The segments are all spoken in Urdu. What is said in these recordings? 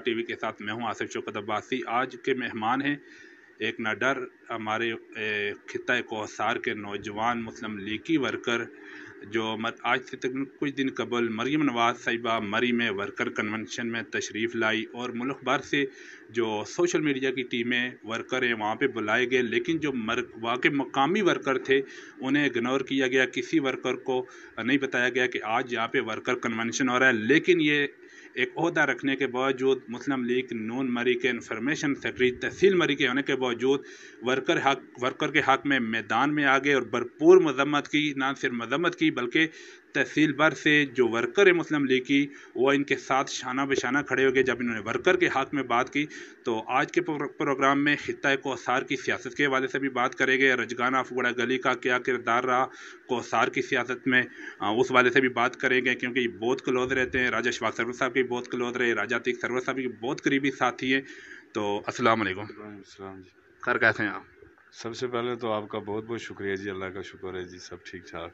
ٹی وی کے ساتھ میں ہوں آصف شوکت عباسی۔ آج کے مہمان ہیں ایک نڈر ہمارے خطہ کوثر کے نوجوان مسلم لیگی ورکر جو آج سے تقریباً کچھ دن قبل مریم نواز صاحبہ مری میں ورکر کنونشن میں تشریف لائی، اور ملک بھر سے جو سوشل میڈیا کی ٹیمیں ورکر ہیں وہاں پہ بلائے گئے، لیکن جو وہاں کے مقامی ورکر تھے انہیں اگنور کیا گیا، کسی ورکر کو نہیں بتایا گیا کہ آج یہاں پہ ورکر کنونشن ہو رہا ہے۔ لیکن یہ ایک عہدہ رکھنے کے باوجود مسلم لیگ نون مری کے انفارمیشن سیکرٹری تحصیل مری کے ہونے کے باوجود ورکر کے حق میں میدان میں آگے اور بھرپور مذمت کی، نہ صرف مذمت کی بلکہ تحصیل بھر سے جو ورکر ہے مسلم لیگ کی وہ ان کے ساتھ شانہ بشانہ کھڑے ہو گئے جب انہوں نے ورکر کے حق میں بات کی۔ تو آج کے پروگرام میں خطہ کوثر کی سیاست کے حوالے سے بھی بات کریں گے، رجگان آف گوڑا گلی کا کیا کردار رہا کوثر کی سیاست میں، اس حوالے سے بھی بات کریں گے کیونکہ یہ بہت کلوز رہتے ہیں۔ راجہ اشفاق سرور صاحب کی بہت کلوز رہے، راجہ عتیق سرور صاحب کی بہت قریبی ساتھی ہیں۔ تو السلام علیکم۔ السلام جی، خیر کیسے ہیں آپ؟ سب سے پہلے تو آپ کا بہت بہت شکریہ جی، اللہ کا شکر ہے جی، سب ٹھیک ٹھاک۔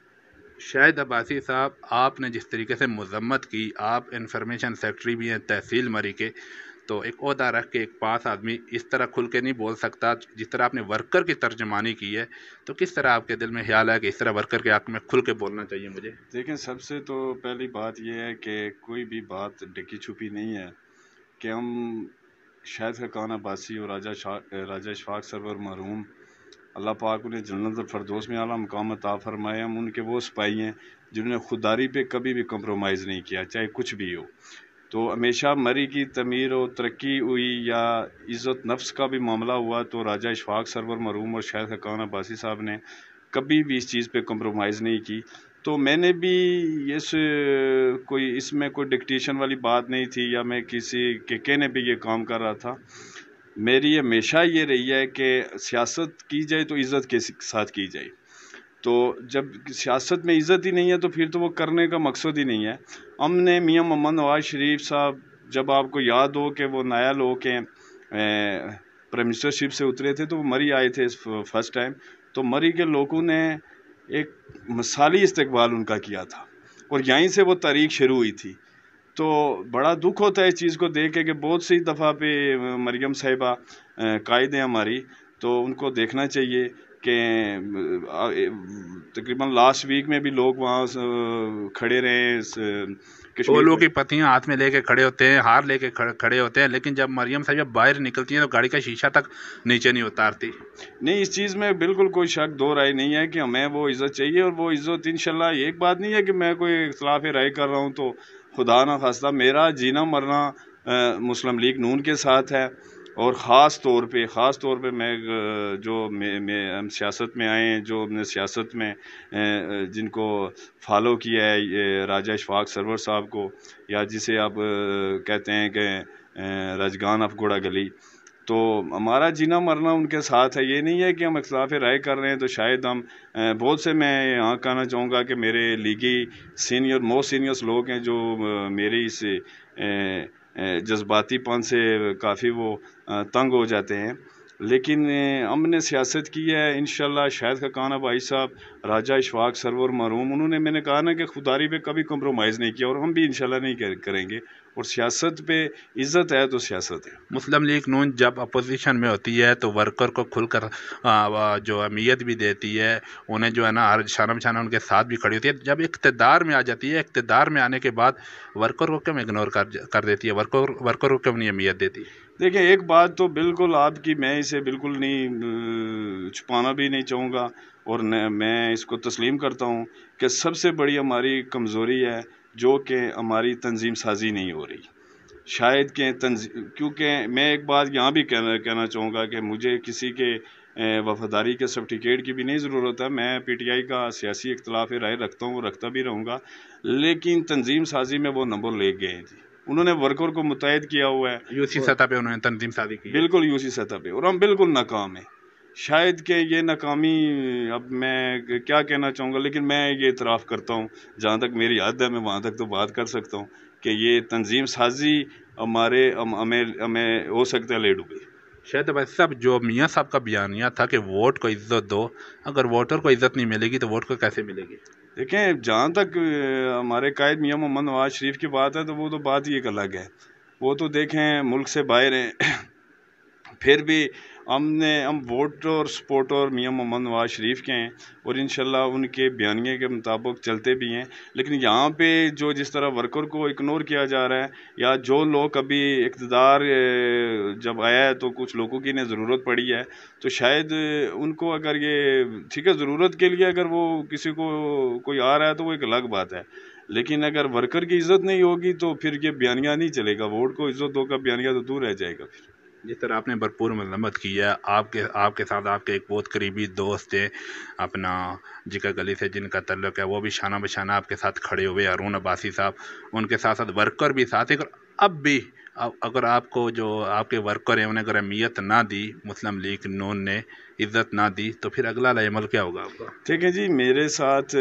شاہد عباسی صاحب، آپ نے جس طریقے سے مذمت کی، آپ انفارمیشن سیکرٹری بھی ہیں تحصیل مری کے، تو ایک عہدہ رکھ کے ایک پاس آدمی اس طرح کھل کے نہیں بول سکتا جس طرح آپ نے ورکر کی ترجمانی کی ہے۔ تو کس طرح آپ کے دل میں خیال ہے کہ اس طرح ورکر کے حق میں کھل کے بولنا چاہیے مجھے؟ دیکھیں، سب سے تو پہلی بات یہ ہے کہ کوئی بھی بات ڈکی چھپی نہیں ہے کہ ہم شاہد خاقان عباسی اور راجہ اشفاق سرور مرحوم، اللہ پاک انہیں جنت الفردوس میں اعلیٰ مقام عطا فرمائے، ہم ان کے وہ سپاہی ہیں جنہوں نے خودداری پہ کبھی بھی کمپرومائز نہیں کیا، چاہے کچھ بھی ہو۔ تو ہمیشہ مری کی تعمیر و ترقی ہوئی یا عزت نفس کا بھی معاملہ ہوا تو راجہ اشفاق سرور مرحوم اور شاہد خاقان عباسی صاحب نے کبھی بھی اس چیز پہ کمپرومائز نہیں کی۔ تو میں نے بھی اس میں کوئی ڈکٹیشن والی بات نہیں تھی یا میں کسی کے کہنے پہ یہ کام کر رہا تھا۔ میری ہمیشہ یہ رہی ہے کہ سیاست کی جائے تو عزت کے ساتھ کی جائے، تو جب سیاست میں عزت ہی نہیں ہے تو پھر تو وہ کرنے کا مقصد ہی نہیں ہے۔ ہم نے میاں محمد نواز شریف صاحب، جب آپ کو یاد ہو کہ وہ نیا لوگ کے پرائم منسٹرشپ سے اترے تھے تو وہ مری آئے تھے فرسٹ ٹائم، تو مری کے لوگوں نے ایک مثالی استقبال ان کا کیا تھا اور یہیں سے وہ تاریخ شروع ہوئی تھی۔ تو بڑا دکھ ہوتا ہے اس چیز کو دیکھ کے کہ بہت سی دفعہ پہ مریم صاحبہ قائد ہیں ہماری، تو ان کو دیکھنا چاہیے کہ تقریباً لاسٹ ویک میں بھی لوگ وہاں کھڑے رہے، وہ لوگ کی پتیاں ہاتھ میں لے کے کھڑے ہوتے ہیں، ہار لے کے کھڑے ہوتے ہیں، لیکن جب مریم صاحب باہر نکلتی ہیں تو گاڑی کا شیشہ تک نیچے نہیں اتارتی۔ نہیں، اس چیز میں بالکل کوئی شک دو رائے نہیں ہے کہ ہمیں وہ عزت چاہیے، اور وہ عزت انشاءاللہ، ایک بات نہیں ہے کہ میں کوئی اختلاف رائے کر رہا ہوں تو خدا نہ خواستہ میرا جینا مرنا مسلم لیگ نون کے ساتھ ہے، اور خاص طور پہ میں جو ہم سیاست میں آئے ہیں، جو ہم نے سیاست میں جن کو فالو کیا ہے، راجہ اشفاق سرور صاحب کو، یا جسے آپ کہتے ہیں کہ رجگان آف گوڑا گلی، تو ہمارا جینا مرنا ان کے ساتھ ہے۔ یہ نہیں ہے کہ ہم اختلاف رائے کر رہے ہیں تو شاید ہم بہت سے، میں یہاں کہنا چاہوں گا کہ میرے لیگی موسٹ سینئرس لوگ ہیں جو میری اس جذباتی پن سے کافی وہ تنگ ہو جاتے ہیں، لیکن ہم نے سیاست کی ہے انشاءاللہ۔ شاہد خاقان بھائی صاحب، راجہ اشفاق سرور مرحوم، انہوں نے، میں نے کہا نا کہ خودداری پہ کبھی کمپرومائز نہیں کیا، اور ہم بھی انشاءاللہ نہیں کریں گے، اور سیاست پہ عزت ہے تو سیاست ہے۔ مسلم لیگ نون جب اپوزیشن میں ہوتی ہے تو ورکر کو کھل کر جو اہمیت بھی دیتی ہے، انہیں جو ہے نا ہر شانہ بشانہ ان کے ساتھ بھی کھڑی ہوتی ہے۔ جب اقتدار میں آ جاتی ہے، اقتدار میں آنے کے بعد ورکر کو کیوں اگنور کر دیتی ہے، ورکر کو کیوں نہیں اہمیت دیتی؟ دیکھیں، ایک بات تو بالکل آپ کی، میں اسے بالکل نہیں چھپانا بھی نہیں چاہوں گا، اور میں اس کو تسلیم کرتا ہوں کہ سب سے بڑی ہماری کمزوری ہے جو کہ ہماری تنظیم سازی نہیں ہو رہی۔ شاید کہ کیونکہ میں ایک بات یہاں بھی کہنا چاہوں گا کہ مجھے کسی کے وفاداری کے سرٹیفکیٹ کی بھی نہیں ضرورت ہے، میں پی ٹی آئی کا سیاسی اختلاف رائے رکھتا ہوں، رکھتا بھی رہوں گا، لیکن تنظیم سازی میں وہ نمبر لے گئے ہیں جی۔ انہوں نے ورکر کو متحد کیا ہوا ہے، یو سی سطح پہ انہوں نے تنظیم سازی کی، بالکل یو سی سطح پہ، اور ہم بالکل ناکام ہیں۔ شاید کہ یہ ناکامی، اب میں کیا کہنا چاہوں گا، لیکن میں یہ اعتراف کرتا ہوں، جہاں تک میری حد ہے میں وہاں تک تو بات کر سکتا ہوں کہ یہ تنظیم سازی ہمیں ہو سکتا ہے لیٹ ہو گئی۔ شاید بھائی صاحب، جو میاں صاحب کا بیانیہ تھا کہ ووٹ کو عزت دو، اگر ووٹر کو عزت نہیں ملے گی تو ووٹ کو کیسے ملے گی؟ دیکھیں، جہاں تک ہمارے قائد میاں محمد نواز شریف کی بات ہے تو وہ تو بات ہی ایک الگ ہے، وہ تو دیکھیں ملک سے باہر ہیں پھر بھی ہم ووٹ اور سپورٹ اور میاں محمد نواز شریف کے ہیں اور انشاءاللہ ان کے بیانیے کے مطابق چلتے بھی ہیں. لیکن یہاں پہ جو جس طرح ورکر کو اگنور کیا جا رہا ہے یا جو لوگ ابھی اقتدار جب آیا ہے تو کچھ لوگوں کی انہیں ضرورت پڑی ہے تو شاید ان کو اگر یہ ٹھیک ہے ضرورت کے لیے اگر وہ کسی کو کوئی آ رہا ہے تو وہ ایک الگ بات ہے. لیکن اگر ورکر کی عزت نہیں ہوگی تو پھر یہ بیانیہ نہیں چلے گا. ووٹ کو عزت دو کا بیانیہ تو دور رہ جائے گا. پھر جس طرح آپ نے بھرپور مذمت کی ہے، آپ کے ساتھ آپ کے ایک بہت قریبی دوست ہیں اپنا جگر گلی سے جن کا تعلق ہے، وہ بھی شانہ بشانہ آپ کے ساتھ کھڑے ہوئے، ہارون عباسی صاحب، ان کے ساتھ ساتھ ورکر بھی ساتھ ہیں. اب بھی اگر آپ کو جو آپ کے ورکر ہیں انہیں اگر اہمیت نہ دی، مسلم لیگ نون نے عزت نہ دی، تو پھر اگلا عمل کیا ہوگا آپ کا؟ ٹھیک ہے جی، میرے ساتھ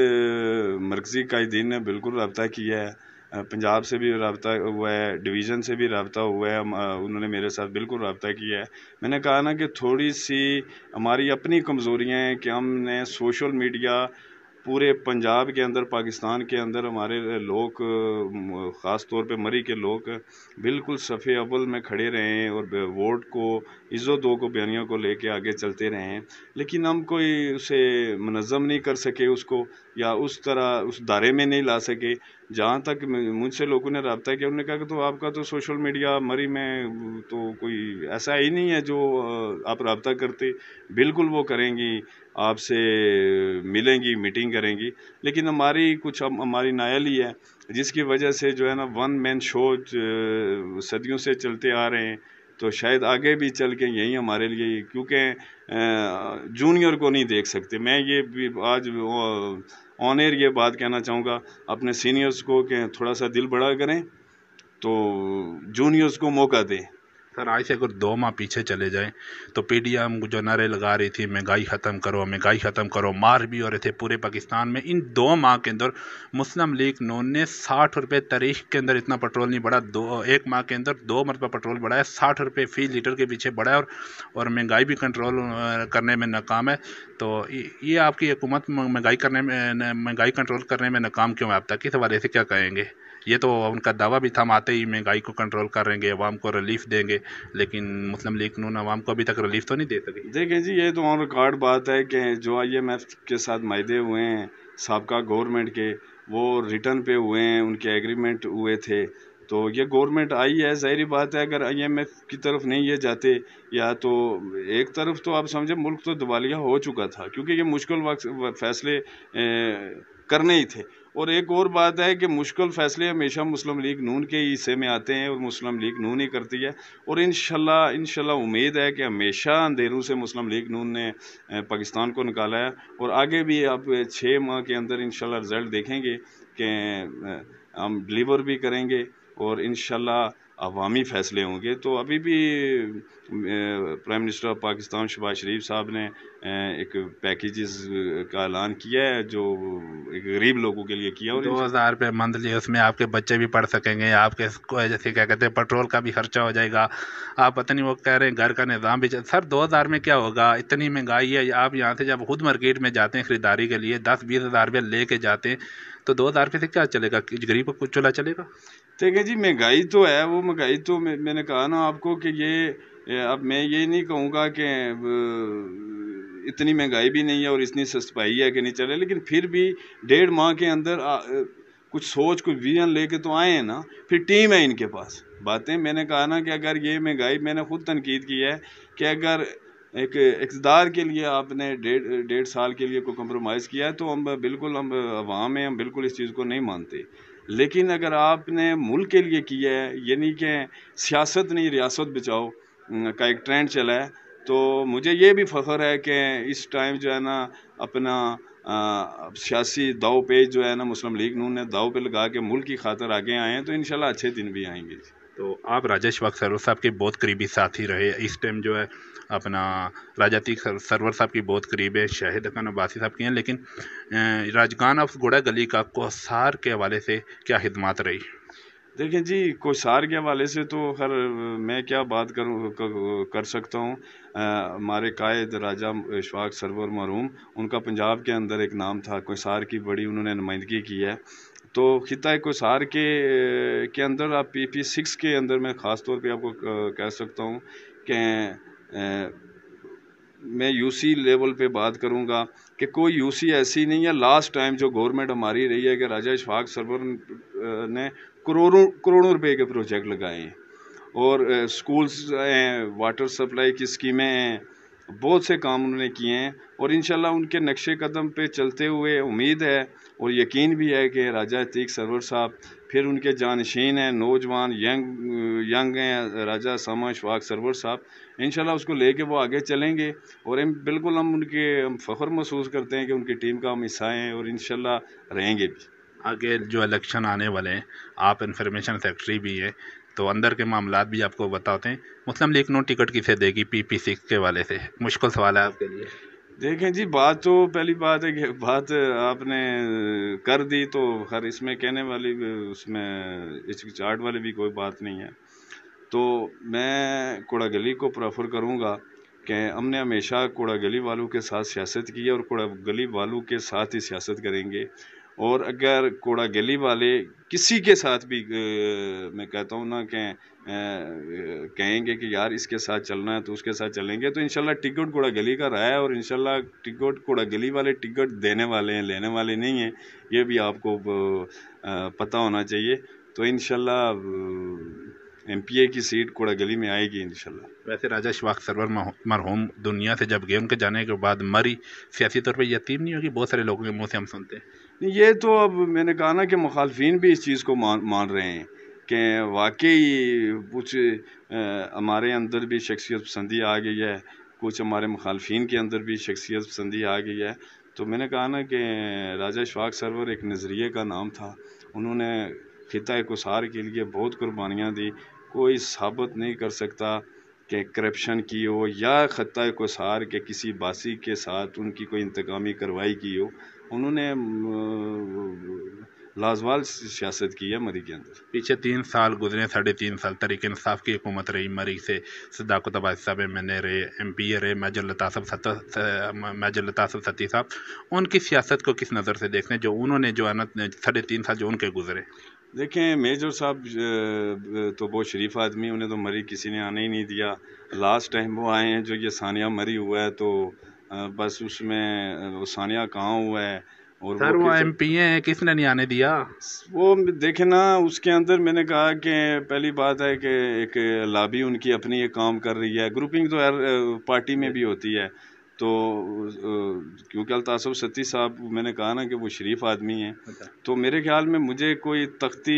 مرکزی قائدین نے بالکل رابطہ کیا ہے، پنجاب سے بھی رابطہ ہوا ہے، ڈویژن سے بھی رابطہ ہوا ہے، انہوں نے میرے ساتھ بالکل رابطہ کیا ہے. میں نے کہا نا کہ تھوڑی سی ہماری اپنی کمزوریاں ہیں کہ ہم نے سوشل میڈیا پورے پنجاب کے اندر، پاکستان کے اندر ہمارے لوگ خاص طور پہ مری کے لوگ بالکل صف اول میں کھڑے رہے ہیں اور ووٹ کو عزت دو کو بیانیوں کو لے کے آگے چلتے رہے ہیں. لیکن ہم کوئی اسے منظم نہیں کر سکے اس کو، یا اس طرح اس دائرے میں نہیں لا سکے. جہاں تک مجھ سے لوگوں نے رابطہ کیا انہوں نے کہا کہ تو آپ کا تو سوشل میڈیا مری میں تو کوئی ایسا ہی نہیں ہے جو آپ رابطہ کرتے. بالکل وہ کریں گی، آپ سے ملیں گی، میٹنگ کریں گی. لیکن ہماری کچھ ہماری نائلی ہے جس کی وجہ سے جو ہے نا ون مین شو صدیوں سے چلتے آ رہے ہیں. تو شاید آگے بھی چل کے یہی ہمارے لیے، کیونکہ جونیئر کو نہیں دیکھ سکتے. میں یہ بھی آج آن ایئر یہ بات کہنا چاہوں گا اپنے سینئرز کو کہ تھوڑا سا دل بڑا کریں تو جونیئرز کو موقع دیں. سر آج سے اگر 2 ماہ پیچھے چلے جائیں تو پی ڈی ایم جو نعرے لگا رہی تھی مہنگائی ختم کرو، مہنگائی ختم کرو، مار بھی ہو رہے تھے پورے پاکستان میں، ان 2 ماہ کے اندر مسلم لیگ نون نے 60 روپے تاریخ کے اندر اتنا پیٹرول نہیں بڑھا. 1 ماہ کے اندر 2 مرتبہ پیٹرول بڑھا ہے، 60 روپے فی لیٹر کے پیچھے بڑھا ہے، اور مہنگائی بھی کنٹرول کرنے میں ناکام ہے. تو یہ آپ کی حکومت مہنگائی کنٹرول کرنے میں ناکام کیوں ہے؟ آپ تک کس حوالے سے کیا کہیں گے؟ یہ تو ان کا دعویٰ بھی تھا، ہم آتے ہی مہنگائی کو کنٹرول کریں گے، عوام کو ریلیف دیں گے، لیکن مسلم لیگ نون عوام کو ابھی تک ریلیف تو نہیں دے سکی. دیکھیں جی، یہ تو آن ریکارڈ بات ہے کہ جو آئی ایم ایف کے ساتھ معاہدے ہوئے ہیں سابقہ گورنمنٹ کے، وہ ریٹرن پہ ہوئے ہیں، ان کے ایگریمنٹ ہوئے تھے. تو یہ گورنمنٹ آئی ہے، ظاہری بات ہے اگر آئی ایم ایف کی طرف نہیں یہ جاتے، یا تو ایک طرف تو آپ سمجھیں ملک تو دیوالیہ ہو چکا تھا کیونکہ یہ مشکل فیصلے کرنے ہی تھے. اور ایک اور بات ہے کہ مشکل فیصلے ہمیشہ مسلم لیگ نون کے ہی حصے میں آتے ہیں اور مسلم لیگ نون ہی کرتی ہے. اور انشاءاللہ امید ہے کہ ہمیشہ اندھیروں سے مسلم لیگ نون نے پاکستان کو نکالا ہے، اور آگے بھی آپ 6 ماہ کے اندر انشاءاللہ رزلٹ دیکھیں گے کہ ہم ڈلیور بھی کریں گے اور انشاءاللہ عوامی فیصلے ہوں گے. تو ابھی بھی prime minister of Pakistan Shehbaz Sharif صاحب نے ایک پیکیجز کا اعلان کیا ہے جو غریب لوگوں کے لیے کیا. اور 2000 روپے منتھلی، اس میں آپ کے بچے بھی پڑھ سکیں گے، آپ کے جیسے کیا کہتے ہیں پیٹرول کا بھی خرچہ ہو جائے گا. آپ پتہ نہیں وہ کہہ رہے ہیں گھر کا نظام بھی سر 2000 میں کیا ہوگا؟ اتنی مہنگائی ہے. آپ یہاں سے جب خود مارکیٹ میں جاتے ہیں خریداری کے لیے 10-20 ہزار روپے لے کے جاتے ہیں تو 2000 روپے سے کیا چلے گا؟ غریب کو کچھ چلا چلے گا؟ ٹھیک ہے جی، مہنگائی تو ہے، وہ مہنگائی تو میں نے کہا نا آپ کو کہ یہ اب میں یہ نہیں کہوں گا کہ اتنی مہنگائی بھی نہیں ہے اور اتنی سستائی ہے کہ نہیں چلے. لیکن پھر بھی 1.5 ماہ کے اندر کچھ سوچ کچھ ویژن لے کے تو آئے ہیں نا، پھر ٹیم ہے ان کے پاس. باتیں میں نے کہا نا کہ اگر یہ مہنگائی، میں نے خود تنقید کی ہے کہ اگر ایک اقتدار کے لیے آپ نے 1.5 سال کے لیے کوئی کمپرومائز کیا ہے تو ہم عوام ہیں، ہم بالکل اس چیز کو نہیں مانتے. لیکن اگر آپ نے ملک کے لیے کیا ہے، یعنی کہ سیاست نہیں ریاست بچاؤ کا ایک ٹرینڈ چلا ہے، تو مجھے یہ بھی فخر ہے کہ اس ٹائم جو ہے نا اپنا سیاسی داؤ پیچ جو ہے نا مسلم لیگ نون نے داؤ پہ لگا کے ملک کی خاطر آگے آئے ہیں. تو انشاءاللہ اچھے دن بھی آئیں گے. تو آپ راجہ اشفاق سرور صاحب کے بہت قریبی ساتھی رہے، اس ٹائم جو ہے اپنا راجہ عتیق سرور صاحب کی بہت قریب ہے، شاہد حقان عباسی صاحب کی ہیں، لیکن راجگان آف گوڑا گلی کا کوثار کے حوالے سے کیا خدمات رہی؟ دیکھیں جی، کوثار کے حوالے سے تو خیر میں کیا بات کر سکتا ہوں. ہمارے قائد راجہ اشفاق سرور مرحوم، ان کا پنجاب کے اندر ایک نام تھا، کوثار کی بڑی انہوں نے نمائندگی کی ہے. تو خطۂ کوثار کے اندر آپ PP6 کے اندر میں خاص طور پہ آپ کو کہہ سکتا ہوں کہ میں UC لیول پہ بات کروں گا کہ کوئی UC ایسی نہیں ہے. لاسٹ ٹائم جو گورنمنٹ ہماری رہی ہے کہ راجہ اشفاق سرور نے کروڑوں روپے کے پروجیکٹ لگائے ہیں, اور سکولز ہیں, واٹر سپلائی کی اسکیمیں ہیں, بہت سے کام انہوں نے کیے ہیں, اور انشاءاللہ ان کے نقشے قدم پہ چلتے ہوئے امید ہے اور یقین بھی ہے کہ راجہ عتیق سرور صاحب پھر ان کے جانشین ہیں, نوجوان ینگ ہیں راجہ اسامہ اشفاق سرور صاحب, انشاءاللہ اس کو لے کے وہ آگے چلیں گے. اور بالکل ہم فخر محسوس کرتے ہیں کہ ان کی ٹیم کا ہم حصہ ہیں, اور انشاءاللہ رہیں گے بھی. آگے جو الیکشن آنے والے ہیں, آپ انفارمیشن سیکرٹری بھی ہیں, تو اندر کے معاملات بھی آپ کو بتاتے ہیں. مسلم لیگ نون ٹکٹ کسے دے گی PP6 کے والے سے؟ مشکل سوال ہے آپ کے لیے. دیکھیں جی, بات تو پہلی بات ہے کہ بات آپ نے کر دی, تو خیر اس میں کہنے والی اس میں ہچکچاہٹ والی بھی کوئی بات نہیں ہے. تو میں کوڑا گلی کو پریفر کروں گا کہ ہم نے ہمیشہ کوڑا گلی والوں کے ساتھ سیاست کی ہے اور کوڑا گلی والوں کے ساتھ ہی سیاست کریں گے. اور اگر کوڑا گلی والے کسی کے ساتھ بھی میں کہتا ہوں نا کہ کہیں گے کہ یار اس کے ساتھ چلنا ہے تو اس کے ساتھ چلیں گے, تو انشاءاللہ ٹکٹ کوڑا گلی کا رہا ہے, اور انشاءاللہ ٹکٹ کوڑا گلی والے ٹکٹ دینے والے ہیں, لینے والے نہیں ہیں, یہ بھی آپ کو پتہ ہونا چاہیے. تو انشاءاللہ MPA کی سیٹ کوڑا گلی میں آئے گی انشاءاللہ. ویسے راجہ اشفاق سرور مرحوم دنیا سے جب گئے, ان کے جانے کے بعد مری سیاسی طور پہ یتیم نہیں ہوگی؟ بہت سارے لوگوں کے منہ سے ہم سنتے ہیں. یہ تو اب میں نے کہا نا کہ مخالفین بھی اس چیز کو مان رہے ہیں کہ واقعی کچھ ہمارے اندر بھی شخصیت پسندی آ گئی ہے, کچھ ہمارے مخالفین کے اندر بھی شخصیت پسندی آ گئی ہے. تو میں نے کہا نا کہ راجہ اشفاق سرور ایک نظریے کا نام تھا, انہوں نے خطۂ کوثار کے لیے بہت قربانیاں دی. کوئی ثابت نہیں کر سکتا کہ کرپشن کی ہو یا خطۂ کوثار کے کسی باسی کے ساتھ ان کی کوئی انتقامی کارروائی کی ہو. انہوں نے لازوال سیاست کی ہے مری کے اندر. پیچھے 3 سال گزرے, 3.5 سال تحریک انصاف کی حکومت رہی, مری سے صداقت عباسی صاحب MNA رہے, MPA رہے, میجر لطاف ستی صاحب. ان کی سیاست کو کس نظر سے دیکھتے ہیں جو انہوں نے جو ہے نا 3.5 سال جو ان کے گزرے؟ دیکھیں میجر صاحب تو بہت شریف آدمی, انہیں تو مری کسی نے آنے ہی نہیں دیا. لاسٹ ٹائم وہ آئے ہیں جو یہ ثانیہ مری ہوا ہے, تو بس اس میں وہ ثانیہ کہاں ہوا ہے, اور سر وہ MPA ہیں, کس نے نہیں آنے دیا؟ وہ دیکھیں نا, اس کے اندر میں نے کہا کہ پہلی بات ہے کہ ایک لابی ان کی اپنی ایک کام کر رہی ہے, گروپنگ تو ہر پارٹی میں بھی ہوتی ہے. تو کیونکہ الطاف ستی صاحب میں نے کہا نا کہ وہ شریف آدمی ہیں, تو میرے خیال میں مجھے کوئی تختی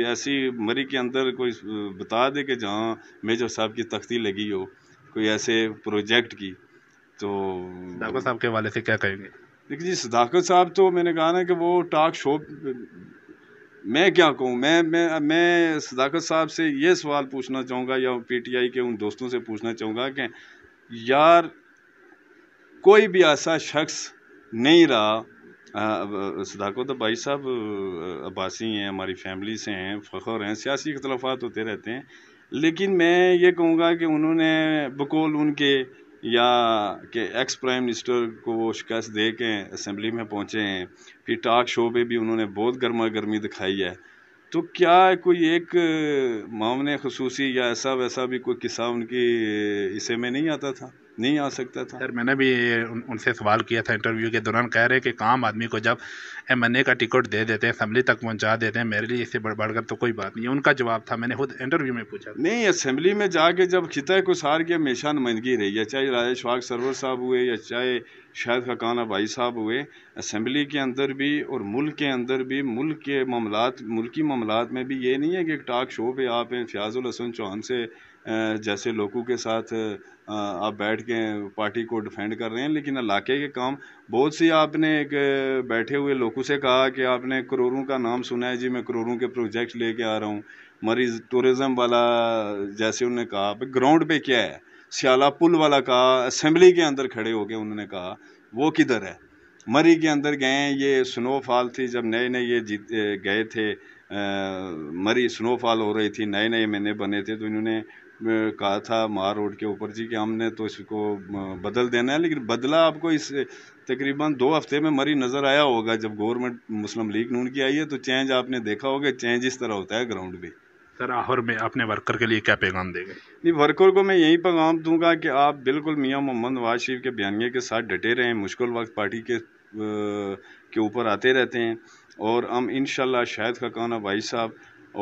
ایسی مری کے اندر کوئی بتا دے کہ جہاں میجر صاحب کی تختی لگی ہو کوئی ایسے پروجیکٹ کی. تو صداقت صاحب کے والے سے کیا کہیں گے؟ دیکھیے جی, صداقت صاحب تو میں نے کہا نا کہ وہ ٹاک شو, میں کیا کہوں, میں صداقت صاحب سے یہ سوال پوچھنا چاہوں گا, یا PTI کے ان دوستوں سے پوچھنا چاہوں گا کہ یار کوئی بھی ایسا شخص نہیں رہا. صداقت بھائی صاحب عباسی ہیں, ہماری فیملی سے ہیں, فخر ہیں, سیاسی اختلافات ہوتے رہتے ہیں, لیکن میں یہ کہوں گا کہ انہوں نے بقول ان کے یا کہ ایکس پرائم منسٹر کو وہ شکست دے کے اسمبلی میں پہنچے ہیں, پھر ٹاک شو پہ بھی انہوں نے بہت گرما گرمی دکھائی ہے. تو کیا کوئی ایک معاون خصوصی یا ایسا ویسا بھی کوئی قصہ ان کی حصے میں نہیں آتا تھا, نہیں آ سکتا تھا؟ سر میں نے بھی ان سے سوال کیا تھا انٹرویو کے دوران, کہہ رہے کہ عام آدمی کو جب MNA کا ٹکٹ دے دیتے ہیں, اسمبلی تک پہنچا دیتے ہیں, میرے لیے اس سے بڑھ کر تو کوئی بات نہیں ہے. ان کا جواب تھا, میں نے خود انٹرویو میں پوچھا. نہیں, اسمبلی میں جا کے جب خطۂ کوثار کی ہمیشہ نمائندگی رہی ہے, چاہے راجہ اشفاق سرور صاحب ہوئے یا چاہے شاہد خاقان بھائی صاحب ہوئے, اسمبلی کے اندر بھی اور ملک کے اندر بھی, ملک کے معاملات, ملکی معاملات میں بھی یہ نہیں ہے کہ ایک ٹاک شو پہ آپ فیاض الحسن چوہان سے جیسے لوگوں کے ساتھ آپ بیٹھ کے پارٹی کو ڈیفینڈ کر رہے ہیں, لیکن علاقے کے کام بہت سی آپ نے ایک بیٹھے ہوئے لوگوں سے کہا کہ آپ نے کروڑوں کا نام سنا ہے, جی میں کروڑوں کے پروجیکٹ لے کے آ رہا ہوں. مریض ٹورزم والا جیسے انہوں نے کہا گراؤنڈ پہ کیا ہے, سیالہ پل والا کہا, اسمبلی کے اندر کھڑے ہو کے انہوں نے کہا وہ کدھر ہے. مری کے اندر گئے, یہ سنو فال تھی جب نئے نئے یہ گئے تھے, مری سنو فال ہو رہی تھی, نئے نئے MNA بنے تھے, تو انہوں نے کہا تھا مار روڈ کے اوپر جی کہ ہم نے تو اس کو بدل دینا ہے، لیکن بدلا آپ کو اس تقریباً 2 ہفتے میں مری نظر آیا ہوگا. جب گورنمنٹ مسلم لیگ نون کی آئی ہے تو چینج آپ نے دیکھا ہوگا، چینج اس طرح ہوتا ہے گراؤنڈ بھی. سر آخر میں اپنے ورکر کے لیے کیا پیغام دے گا؟ نہیں، ورکر کو میں یہی پیغام دوں گا کہ آپ بالکل میاں محمد نواز شریف کے بیانیے کے ساتھ ڈٹے رہیں. مشکل وقت پارٹی کے اوپر آتے رہتے ہیں، اور ہم انشاءاللہ شاہد خاقانہ بھائی صاحب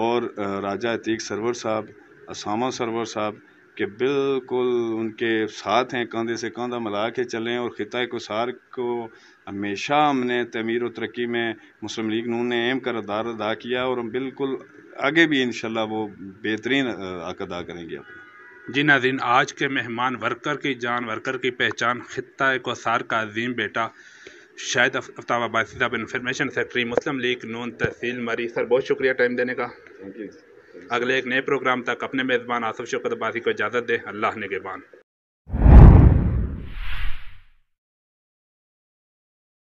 اور راجہ عتیق سرور صاحب، اسامہ سرور صاحب کہ بالکل ان کے ساتھ ہیں، کاندھے سے کاندھا ملا کے چلیں. اور خطۂ کوثار کو ہمیشہ ہم نے تعمیر و ترقی میں مسلم لیگ نون نے اہم کردار ادا کیا، اور ہم بالکل آگے بھی انشاءاللہ وہ بہترین حق ادا کریں گے اپنا. جی ناظرین، آج کے مہمان ورکر کی جان، ورکر کی پہچان، خطۂ کوثار کا عظیم بیٹا شاہد آفتاب عباسی صاحب، انفارمیشن سیکرٹری مسلم لیگ نون تحصیل مری. سر بہت شکریہ ٹائم دینے کا. اگلے ایک نئے پروگرام تک اپنے میزبان آصف شوکت عباسی کو اجازت دیں. اللہ نگہبان.